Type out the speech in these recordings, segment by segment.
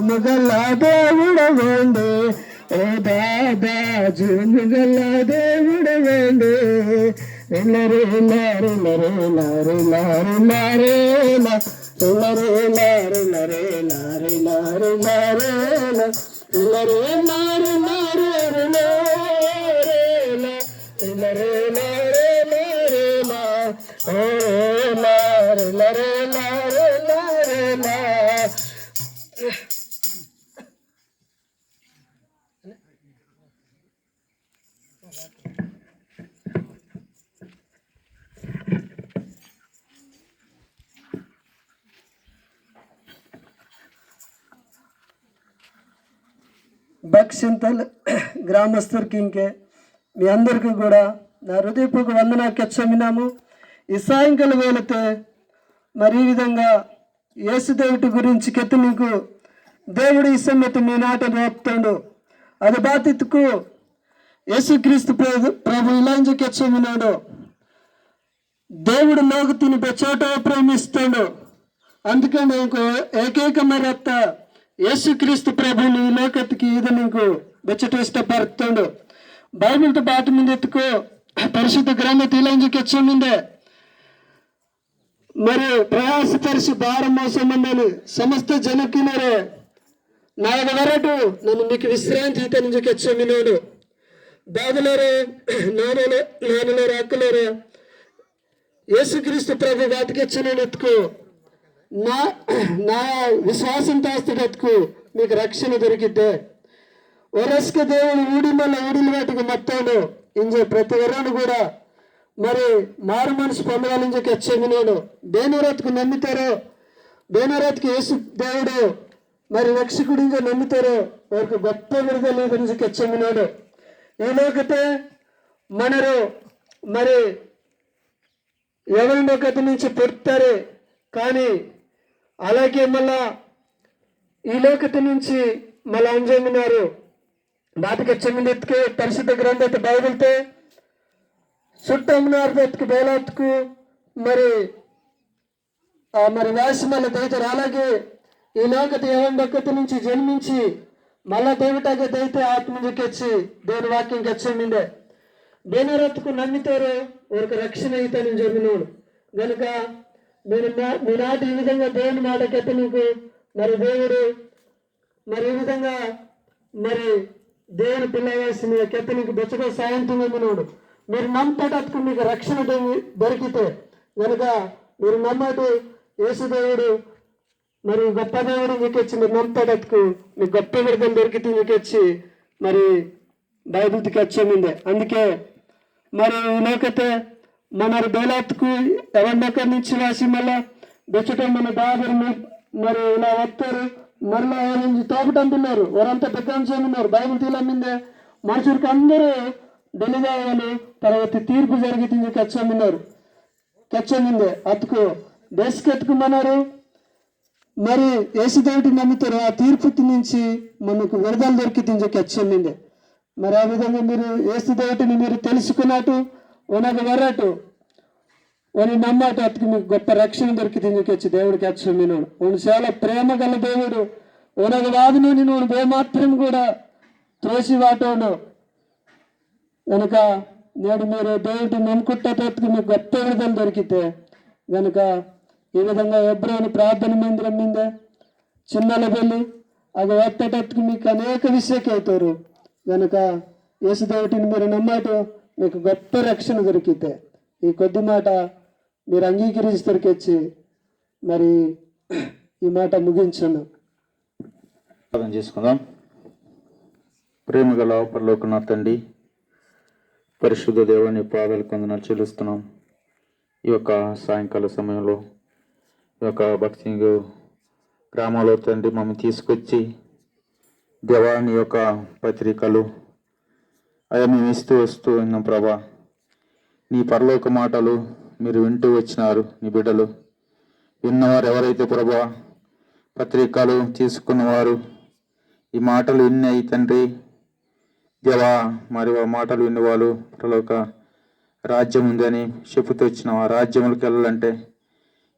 జుముగల దేవుడవండి ఓ బాబా జుముగల దేవుడవండి లరే లరే లరే లరే లరే లరే లరే లరే లరే లరే లరే లరే లరే లరే లరే భక్సింతల్ గ్రామస్తులకి ఇంకే మీ అందరికీ కూడా నా హృదయపూర్వక వందనాలు చెప్తున్నాము. ఈ సాయంకాల వేళతే మరి ఈ విధంగా యేసుదేవుడి గురించి కెత్తి నీకు దేవుడు ఈ సమ్మతి మీ నాట నేర్పుతాడు. అది బాధ్యతకు యేసుక్రీస్తు ప్రభు ఇలా చెప్తున్నాడు. దేవుడు లోకు తిని చోట ప్రేమిస్తాడు. అందుకని ఇంకో ఏకైక మరత్త యేసుక్రీస్తు ప్రభుని ఈ లోకత్కి ఇది నీకు బెచ్చట ఇష్టపడుతాడు. బైబిల్తో పాటు మీద ఎత్తుకో పరిశుద్ధ గ్రంథ ఇలాంజికెచ్చిందే మరి ప్రయాసపరిచి భారం మోసమందని సమస్త ಜನಕ್ಕಿನರೆ ನಾಯಕ ಹೊರಟು ನಾನು మీకు విశ్రాంతి ఇతనికెచ్చమినోడు బాధలరే నానలరే అక్కలరే యేసుక్రీస్తు ప్రభు వాటికెచ్చనని ఎత్తుకో నా విశ్వాసం తాస్తకు మీకు రక్షణ దొరికిద్దే వరస్క దేవుడు ఊడిల వాటికి మొత్తాడు ఇంజే ప్రతి వరాను కూడా మరి మారు మనసు పొందాలని చెచ్చమినాడు. దేనరాత్కు నమ్మితారో దేనరాత్కి యేసు దేవుడు మరి రక్షకుడిగా నమ్మితారో వారికి గొప్ప విడుదల గురించి చెచ్చమినాడు. ఈ లోకతే మనరు మరి ఎవరినో గత నుంచి పుడతారే కానీ అలాగే మళ్ళా ఈ లోకత నుంచి మళ్ళా అంజమినారు బాటికి చెమ్మినెత్తుకే పరిశుద్ధ గ్రంథత బైబిల్తే సుట్టమ్నార్దెత్తుకు బేలాత్కు మరి వేసి మళ్ళీ దైతారు. అలాగే ఈ లోకత ఎవరి నుంచి జన్మించి మళ్ళా దేవుటాగా దైతే ఆత్మకెచ్చి దేవుని వాక్యం కెచ్చమిందే దేనరత్తుకు నమ్మితారో వారికి రక్షణ అయితేనని జమినోడు కనుక మీ నాటి ఈ విధంగా దేవుని మాటకెత్త నీకు మరి దేవుడు మరి ఈ విధంగా మరి దేవుని పిల్లవేసి మీ కెత్త నీకు బెచ్చగా సాయంత్రం నమ్మినోడు మీరు నమ్మటకు మీకు రక్షణ దొరికితే కనుక మీరు నమ్మటి యేసుదేవుడు మరి గొప్ప దేవుడు మీకొచ్చి మీరు నమ్మటకు మీకు గొప్ప విడుదల దొరికితే మీకొచ్చి మరి బైబిల్కి వచ్చేమిందే. అందుకే మరి లోకతే మన బేలాత్కు ఎవరి నుంచి రాసి మళ్ళా బెచ్చటం మన దాబరు మరి ఇలా వస్తారు మరలా తోపటంటున్నారు వారంతా పెద్దంటున్నారు బైబిల్ తీలమ్మిందే మనుషులకి అందరూ డెలిగాయని తర్వాత తీర్పు జరిగి కచ్చమిందే అతుకు దేశకెత్తుకుమన్నారు మరి యేసుదేవుడి నమ్ముతారు ఆ తీర్పు నుంచి మనకు విడుదల దొరికి కచ్చమిందే. మరి ఆ విధంగా మీరు యేసుదేవుడిని మీరు తెలుసుకున్నట్టు ఉనగ వరటు అని నమ్మాట అతనికి మీకు గొప్ప రక్షణ దొరికి తింజకొచ్చి దేవుడికి అచ్చమినోడు ఉను చాలా ప్రేమ గల దేవుడు ఉనగ వాదిని నేను ఏమాత్రం కూడా త్రోసి వాటోడు కనుక నేడు మీరు దేవుడిని నమ్ముకుంటేటట్టుకు మీకు గొప్ప విడుదల దొరికితే కనుక ఈ విధంగా ఎబ్రోని ప్రార్థన మందిరం మీదే చిన్నల వెళ్ళి అది ఎత్తేటట్టుకు మీకు అనేక విషయకి అవుతారు కనుక యేసుదేవుడిని మీరు నమ్మటం మీకు గొప్ప రక్షణ దొరికితే ఈ కొద్ది మాట మీరు అంగీకరించదొరికొచ్చి మరి ఈ మాట ముగించను. ప్రార్థన చేసుకుందాం. ప్రేమ గల పరలోకన తండ్రి పరిశుద్ధ దేవుని పాదాలు కొందనాలు చెల్లిస్తున్నాం. ఈ యొక్క సాయంకాల సమయంలో ఈ యొక్క భక్తి గ్రామంలో తండ్రి మమ్మల్ని తీసుకొచ్చి దేవాని యొక్క పత్రికలు అవి మేము ఇస్తూ వస్తూ ఉన్నాం ప్రభా. నీ పరలోక మాటలు మీరు వింటూ వచ్చినారు. నీ బిడ్డలు విన్నవారు ఎవరైతే ప్రభా పత్రికలు తీసుకున్నవారు ఈ మాటలు విన్నాయి తండ్రి దేవా మరి ఆ మాటలు విన్నవాళ్ళు పరలోక రాజ్యం ఉందని చెప్పుతూ వచ్చిన ఆ రాజ్యములకు వెళ్ళాలంటే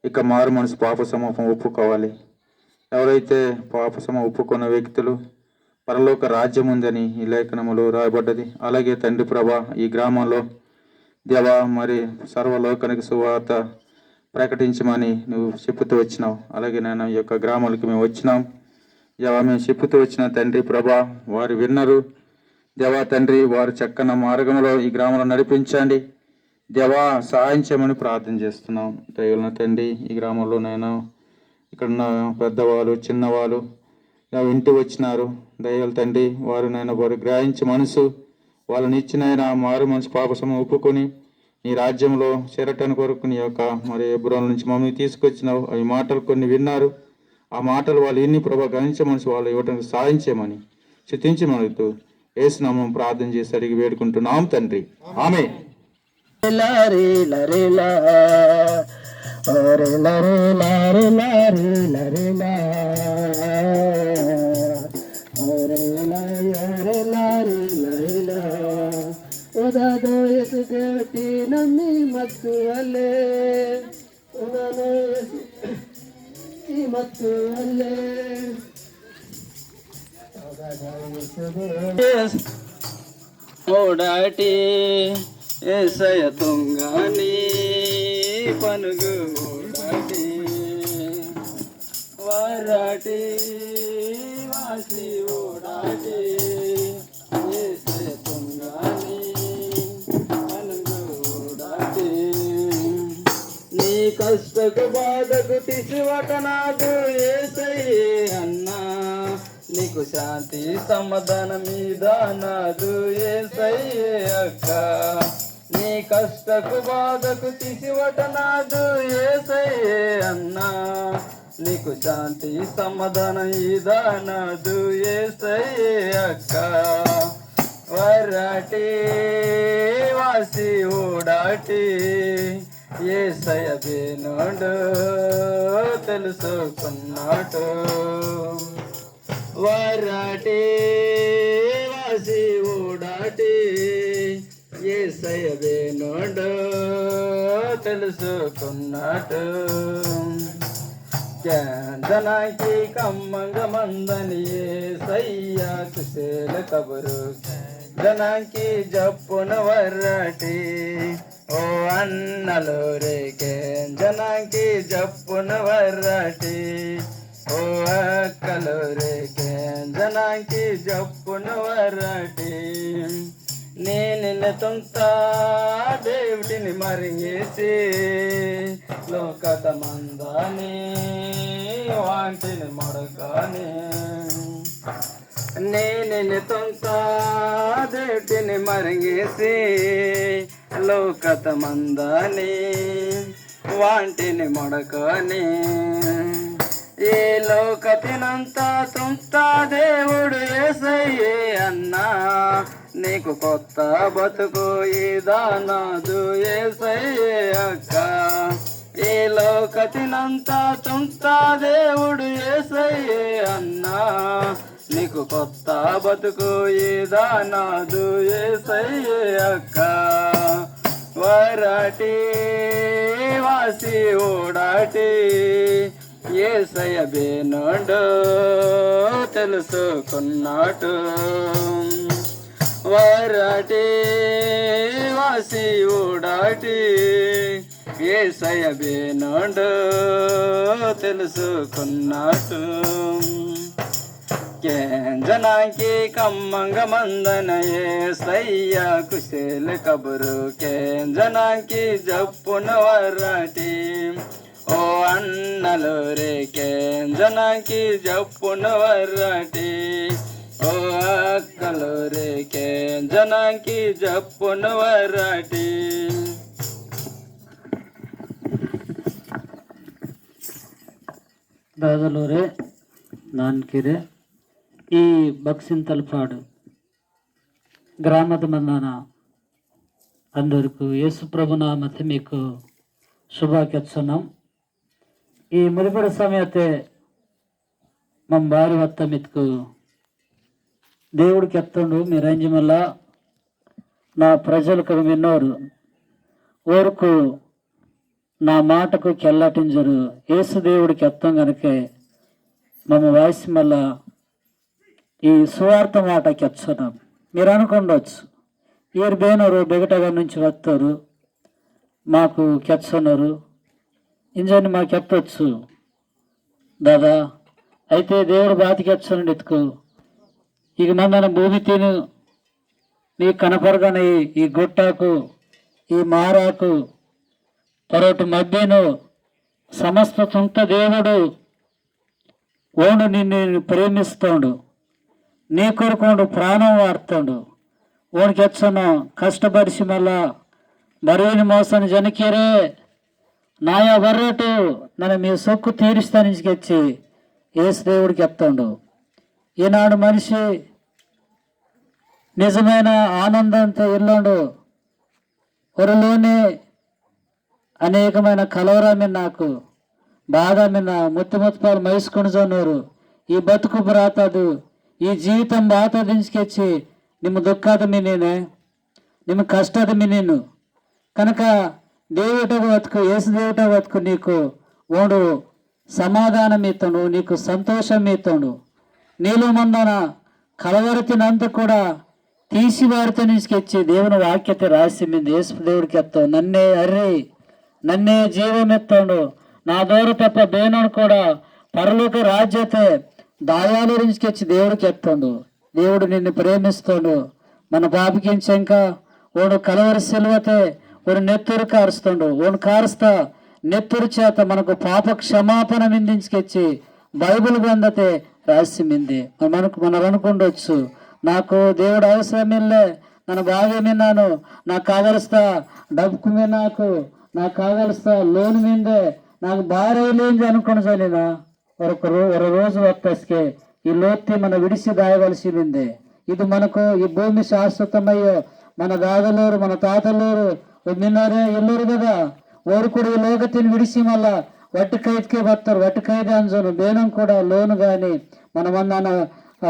ఇక మారు మనసు పాప సమూహం ఒప్పుకోవాలి. ఎవరైతే పాపసమ ఒప్పుకున్న వ్యక్తులు పరలోక రాజ్యం ఉందని ఈ లేఖనములో రాయబడ్డది. అలాగే తండ్రి ప్రభా, ఈ గ్రామంలో దేవా మరి సర్వలోకానికి సువార్త ప్రకటించమని నువ్వు చెప్పుతూ వచ్చినావు. అలాగే నేను ఈ యొక్క గ్రామాలకు మేము వచ్చినాం దేవా, మేము చెప్పుతూ వచ్చిన తండ్రి ప్రభా, వారు విన్నరు దేవా తండ్రి, వారు చక్కన మార్గంలో ఈ గ్రామంలో నడిపించండి దేవా, సహాయం చేయమని ప్రార్థన చేస్తున్నాం. దయగల తండ్రి, ఈ గ్రామంలో నేను ఇక్కడున్న పెద్దవాళ్ళు చిన్నవాళ్ళు ఇంటి వచ్చినారు దయగల తండ్రి, వారు నేను వారు గ్రహించి మనసు వాళ్ళని ఇచ్చిన మారు మనసు పాపసమ ఒప్పుకొని నీ రాజ్యంలో చేరటాన్ని కొరకు నీ యొక్క మరి ఎబ్రోల నుంచి మమ్మల్ని తీసుకొచ్చినావు. అవి మాటలు కొన్ని విన్నారు, ఆ మాటలు వాళ్ళు ఎన్ని ప్రభా గ్రహించే మనసు వాళ్ళు ఇవ్వడానికి సాయం చేయమని చితించమనుతూ యేసునామం ప్రార్థన చేసి అడిగి వేడుకుంటున్నాం తండ్రి, ఆమేన్. ನಮ್ಮಿ ಮತ್ತು ಅಲ್ಲೇ ಮತ್ತು ಅಲ್ಲೇ ఓడాటి ఏసయ తుంగాని పనుగు ఓడాటి వరాటి వాసి ఓడాటి ఏసయ తుంగాని పనుగు ఓడాటి నీ కష్టకు బాధకు తీసివట నాకు ఏసయ్యే అన్నా, నీకు శాంతి సమాధానం మీద నాదు ఏసయ్యే అక్క. నీ కష్టకు బాధకు తీసివట నాదు ఏసయ్యే అన్నా, నీకు శాంతి సమాధానం మీద నాదు ఏసయ్యే అక్క. వరాటి వాసి ఓడాటి ఏసయ్య బేనుడు తెలుసుకున్నాడు. వరాటి వాసి ఓడాటి ఏసయ్య బేనుడు తెలుసుకున్నాడు. జనాకి కమ్మంగ మందని ఏసయ్య కుశల కబరు జనాకి జప్పున వరాటి ఓ అన్నలో రేకే జనాకి జప్పున వరాటి ఓ అక్కలో రేకే జనాకి జప్పున వరాటి. నేను తొంత దేవుడిని మరింగేసి లోకత మందాని వాంటిని మడకాని. నేను తొంత దేవుడిని మరింగేసి లోకత మందాని వాంటిని మడకాని. ఏ లోకతినంతా తుంత దేవుడు యేసయ్యే అన్నా, నీకు కొత్త బతుకు ఇదానాదు యేసయ్యే అక్క. ఏ లోకతినంతా తుంత దేవుడు యేసయ్యే అన్నా, నీకు కొత్త బతుకు ఇదానాదు యేసయ్యే అక్క. వరాటి వాసి ఓడాటి ఏసయ్య బేనుడు తెలుసుకున్నాడు. వరాటి వాసి ఓడాటి ఏసయ్య బేనుడు తెలుసుకున్నాడు. జనాకి కమ్మంగ మందన ఏసయ్య కుశల కబురు జనాకి జప్పున వరాటి ఓ అన్నలు రేకే జనాకి జప్పున వరాటి ఓ అక్కలు రేకే జనాకి జప్పున వరాటి. దాదలూరే ನಾನ್ಕೆರೆ ಈ ಬಕ್ಸಿನ್ ತಲಪಾಡು ಗ್ರಾಮದ ಮಂದಾನ అందరికీ యేసుప్రభు నామతే మీకు శుభాకెత్తున్నాం. ఈ ముడిపడి సమయతే మన భారీ వత్త మిత్కు దేవుడికి ఎత్తుండు మీరంజమల్ల నా ప్రజలకు విన్నోరు ఓరుకు నా మాటకు కెల్లటింజరు యేసు దేవుడికి ఎత్తం గనకే మమ్మ వాయిస్ మళ్ళా ఈ సువార్త మాట ಕೆಚ್ಚುನಾಂ మీరు అనుకుండొచ్చు ఈరు ಬೇನವರು ಬೆಗಟಗ నుంచి వస్తారు మాకు ಕೆಚ್ಚన్నారు ఇంజని మాకు చెప్పొచ్చు దాదా అయితే దేవుడు బాతికి వచ్చానండి ఎత్తుకు ఇక మందన భూమి తిను నీ కనపరగని ఈ గుట్టాకు ఈ మారాకు పరోటు మధ్యను సమస్త సొంత దేవుడు ఓడు నిన్ను ప్రేమిస్తాడు నీ కొరకు ప్రాణం వాడుతాడు ఓడికి వచ్చాను కష్టపడిసి మళ్ళా బరువుని మోసాన్ని జనకీరే నాయా బర్రటు నన్ను మీ సొక్కు తీరుస్తానించుకొచ్చి యేసు దేవుడికి చెప్తాడు ఈనాడు మనిషి నిజమైన ఆనందంతో ఇల్లాడు ఒరలోనే అనేకమైన కలవరామి నాకు బాధ మిన్న ముత్తుపాలు మైసుకొని జోన్నారు ఈ బతుకు బ్రాతదు ఈ జీవితం బాతదించుకొచ్చి ನಿಮ್ಮ ದುಃಖದ ಮೀನೇನೆ ನಿಮ್ಮ ಕಷ್ಟದ ಮೀನೇನು కనుక దేవుట బతుకు యేసు దేవుట బతుకు నీకు ఓడు సమాధానం ఇస్తాడు నీకు సంతోషం ఇస్తాడు నీలో మందన కలవరతినంత కూడా తీసి వారితో తీసుకొచ్చి దేవుని వాక్యత రాసిమింది యేసు దేవుడికి ఎత్తావు నన్నే అర్రి నన్నే జీవం ఎత్తాడు నా దూర తప్ప దేనోడు కూడా పరలోక రాజ్యతే దాయాలు తీసుకొచ్చి దేవుడికి ఎత్తాడు దేవుడు నిన్ను ప్రేమిస్తాడు మన బాబుకించాక ఓడు కలవరి సెలవతే ఓడు నెత్తురు కారుస్తాడు ఓడు కారుస్తా నెత్తురు చేత మనకు పాప క్షమాపణ మిందించుకొచ్చి బైబిల్ గ్రంథతే రాసిమింది మనం అనుకుండొచ్చు నాకు దేవుడు అవసరమిల్లే నన్ను బాగా విన్నాను నాకు కావలస్తా డబ్బుకు మీద నాకు కావలస్తా లోన్ మీదే నాకు భార్య లేని అనుకుని చదివినా ఒక రోజు వస్తేకే ఈ లోత్తి మన విడిసి దాయవలసిందే ఇది మనకు ఈ భూమి శాశ్వతమయ్యో మన దాదలోరు మన తాతలోరు నిన్నరే ఎల్లరు కదా ఓరు కూడా ఈ లోకతిని విడిసి మళ్ళా వట్టి ఖైదుకే వస్తారు వట్టి ఖైదు అంజను బేనం కూడా లోను కానీ మన మన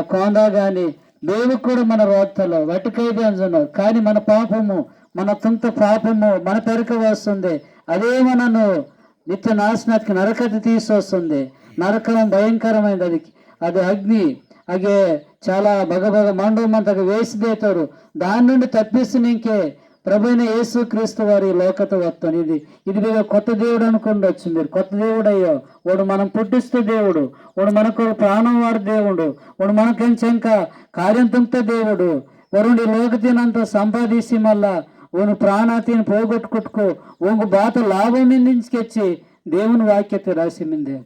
కోందా కానీ దేవుకు కూడా మన రోత్తలో వట్టి ఖైదు అంజను కానీ మన పాపము మన తుంత పాపము మన పెరక వస్తుంది అదే మనను నిత్య నాశనానికి నరకతి తీసుకొస్తుంది నరకం భయంకరమైనది అది అగ్ని అగే చాలా బగబగ మండమంతగా వేసిదేతారు దాని నుండి తప్పిస్తునికే ప్రభువైన యేసు క్రీస్తు వారి లోకత వస్తాను ఇది మీరు కొత్త దేవుడు అనుకుండొచ్చు మీరు కొత్త దేవుడు అయ్యో వాడు మనం పుట్టిస్తూ దేవుడు వాడు మనకు ప్రాణం వాడు దేవుడు వాడు మనకించాక కార్యంతంతో దేవుడు వరుణి లోకతినంత సంపాదించి మళ్ళా ఓను ప్రాణాతిని పోగొట్టుకుట్టుకో ఓంగు బాత లాభం నిందించుకొచ్చి దేవుని వాక్యత రాసిమిందే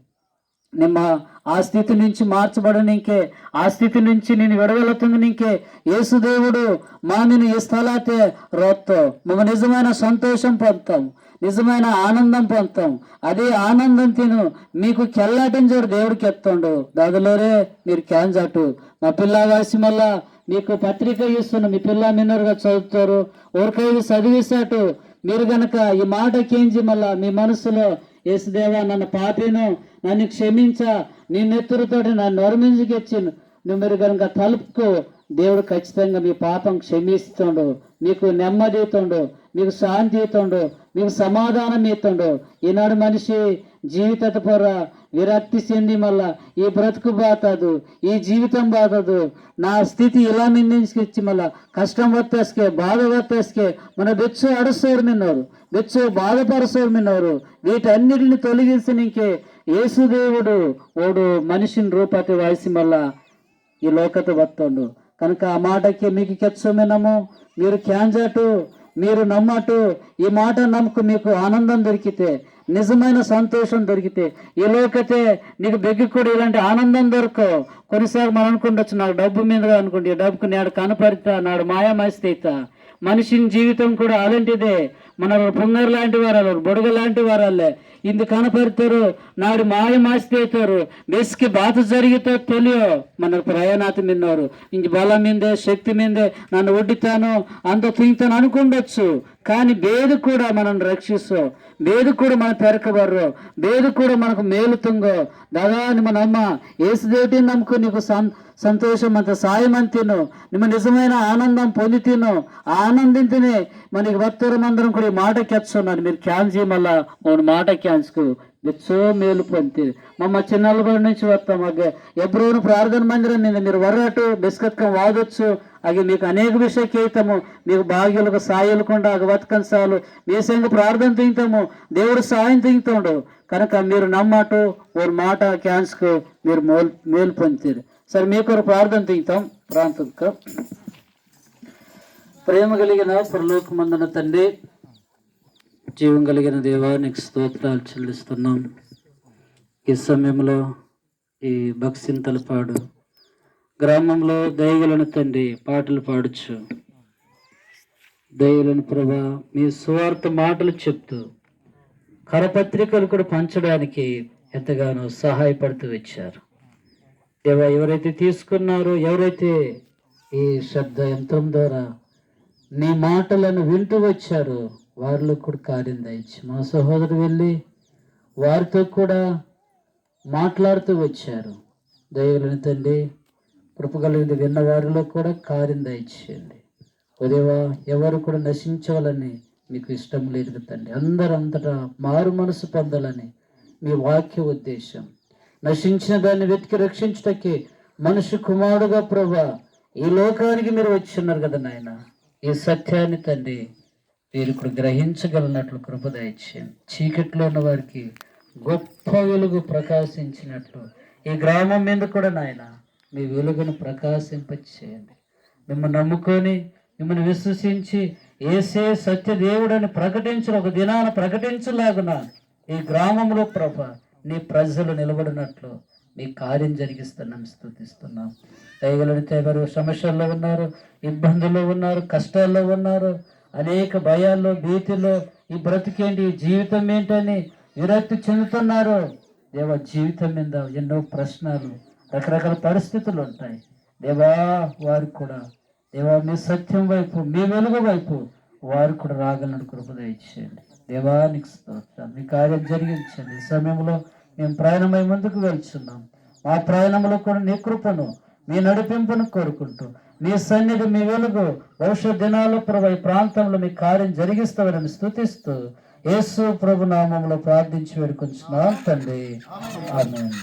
ನಿಮ್ಮ ఆ స్థితి నుంచి మార్చబడనికే ఆ స్థితి నుంచి నేను విడగలుగుతుంది నీకే యేసుదేవుడు మా నేను ఈ స్థలాతే రోత్తో మేము నిజమైన సంతోషం పొందుతాం నిజమైన ఆనందం పొందుతాం అదే ఆనందం తిను మీకు కెల్లాటించాడు దేవుడికి ఎత్తాడు దాదులోరే మీరు క్యాన్జాటు మా పిల్లగాసి మళ్ళా మీకు పత్రిక ఇస్తున్న మీ పిల్ల మిన్నరుగా చదువుతారు ఎవరికైనా చదివిస్తాటు మీరు గనక ఈ మాట కేంచి మళ్ళా మీ మనసులో యేసుదేవా నన్ను పాపిను నన్ను క్షమించా నీ నెత్తురుతోటి నన్ను నొరమించుకొచ్చి నువ్వు మీరు కనుక తలుపుకో దేవుడు ఖచ్చితంగా మీ పాపం క్షమిస్తుండు మీకు నెమ్మది ఇస్తుండు మీకు శాంతి ఇస్తుండు మీకు సమాధానం ఇస్తుండు ఈనాడు మనిషి జీవిత పొర విరక్తి చెంది మళ్ళా ఈ బ్రతుకు బాతదు ఈ జీవితం బాతదు నా స్థితి ఇలా నిందించుకొచ్చి మళ్ళా కష్టం వత్తేసుకే బాధ వత్తేసుకే మన బెచ్చు అడుస్తారు మిన్నారు బెచ్చు బాధపరుస్తారు మిన్నారు వీటన్నిటిని తొలగించి నీకే యేసుదేవుడు ఓడు మనిషిని రూపతి వాయిసి మళ్ళా ఈ లోకత వత్తండు కనుక ఆ మాటకి మీకు కెచ్చమేనము మీరు క్యాంజాటు మీరు నమ్మటు ఈ మాట నమ్మకు మీకు ఆనందం దొరికితే నిజమైన సంతోషం దొరికితే ఈ లోకతే నీకు దగ్గర కూడా ఇలాంటి ఆనందం దొరకవు కొన్నిసార్లు మనం అనుకుంటొచ్చు నాకు డబ్బు మీద అనుకుంటే డబ్బుకు నాడు కనపరితా నాడు మాయామాయిస్తా మనిషిని జీవితం కూడా అలాంటిదే మన పొంగరు లాంటి వారాలు బొడుగ లాంటి వారాలే ఇందు కనపడతారు నాడు మాయమాసితారు బెస్కి బాధ జరిగితే తెలియో మన ప్రయాణాత మిన్నారు ఇంక బలం మీదే శక్తి మీదే నన్ను ఒడ్డితాను అంత తింటాను అనుకుండొచ్చు కానీ బేదు కూడా మనం రక్షిస్తూ బేదు కూడా మన పెరకబర్రు బేదు కూడా మనకు మేలుతుంగో దాదాని మన అమ్మ యేసుదేవుడిని నమ్ముకు నీకు సంతోషం అంత సాయం అంతిను ನಿಮ್ಮ నిజమైన ఆనందం పొందితేను ఆనందింతేనే మనకి భక్తులందరం కూడా ఈ మాట కెచ్చున్నాను మీరు క్యాన్సీ మళ్ళా మూడు మాట క్యాన్స్కు మెచ్చో మేలు పొందిరు మమ్మ చిన్నలబడి నుంచి వస్తాం ಹಾಗೆ ಎಬ್ರೋನು ಪ್ರಾರ್ಥನಾ ಮಂದಿರ మీరు వరటు బిస్కత్కం వాదొచ్చు ಹಾಗೆ మీకు అనేక విషయ కేతాము మీకు భాగ్యులకు సాయలకుండా ఆగ బతకం సాలు మీ సంగ ప్రార్థన తింటాము దేవుడు సాయం తింటాడు కనుక మీరు నమ్మటు ఓర్ మాట క్యాన్స్కు మీరు మేలు పొందిరు సరే మీకు ప్రార్థన తింటాం ప్రాంతంకు ప్రేమ కలిగిన పరలోకమందున తండ్రి జీవం కలిగిన దేవానికి స్తోత్రాలు చెల్లిస్తున్నాం. ఈ సమయంలో ఈ బక్సింతలపాడు గ్రామంలో దయగలను తండ్రి పాటలు పాడచ్చు. దయగలను ప్రభా మీ సువార్త మాటలు చెప్తూ కరపత్రికలు కూడా పంచడానికి ఎంతగానో సహాయపడుతూ వచ్చారు. దేవా ఎవరైతే తీసుకున్నారో, ఎవరైతే ఈ శబ్ద యంత్రం ద్వారా నీ మాటలను వింటూ వచ్చారో వారిలో కూడా కార్యం దయచి మా సహోదరు వెళ్ళి వారితో కూడా మాట్లాడుతూ వచ్చారు. దయగలని తండ్రి కృపగలిగింది విన్న వారిలో కూడా కార్యం దయచేయండి. ఉదయవా ఎవరు కూడా నశించాలని మీకు ఇష్టం లేదు తండ్రి, అందరూ అంతటా మారు మనసు పొందాలని మీ వాక్య ఉద్దేశం. నశించిన దాన్ని వెతికి రక్షించటకి మనిషి కుమారుడుగా ప్రభా ఈ లోకానికి మీరు వచ్చిన్నారు కదా నాయన. ఈ సత్యాన్ని తండ్రి మీరు ఇప్పుడు గ్రహించగలిగినట్లు కృప దయచేయండి. చీకట్లో ఉన్న వారికి గొప్ప వెలుగు ప్రకాశించినట్లు ఈ గ్రామం మీద కూడా నాయన మీ వెలుగును ప్రకాశింపచేయండి. మిమ్మల్ని నమ్ముకొని మిమ్మల్ని విశ్వసించి ఏసే సత్య దేవుడని ప్రకటించిన ఒక దినాన ప్రకటించలాగున ఈ గ్రామంలో ప్రభ నీ ప్రజలు నిలబడినట్లు మీ కార్యం జరిగిస్తున్నాం, స్తుతిస్తున్నాం. దయగలిగితే ఎవరు సమస్యల్లో ఉన్నారు, ఇబ్బందుల్లో ఉన్నారు, కష్టాల్లో ఉన్నారు, అనేక భయాల్లో భీతిలో ఈ బ్రతికేంటి ఈ జీవితం ఏంటని విరక్తి చెందుతున్నారు. దేవా జీవితం మీద ఎన్నో ప్రశ్నలు, రకరకాల పరిస్థితులు ఉంటాయి. దేవా వారికి కూడా దేవా మీ సత్యం వైపు, మీ వెలుగు వైపు వారు కూడా రాగలను కృప దయచేయండి. దేవానికి స్తోత్రం, మీ కార్యం జరిగించండి. ఈ సమయంలో మేము ప్రయాణమై ముందుకు వెళ్తున్నాం. మా ప్రయాణంలో కూడా నీ కృపను, మీ నడిపింపును కోరుకుంటూ మీ సన్నిధి, మీ వెలుగు భవిష్యత్ దినాల్లో ప్రభు ఈ ప్రాంతంలో మీ కార్యం జరిగిస్తామని స్తుతిస్తూ యేసు ప్రభు నామములో ప్రార్థించి వేడుకొంచున్నాం తండ్రి. ఆమేన్.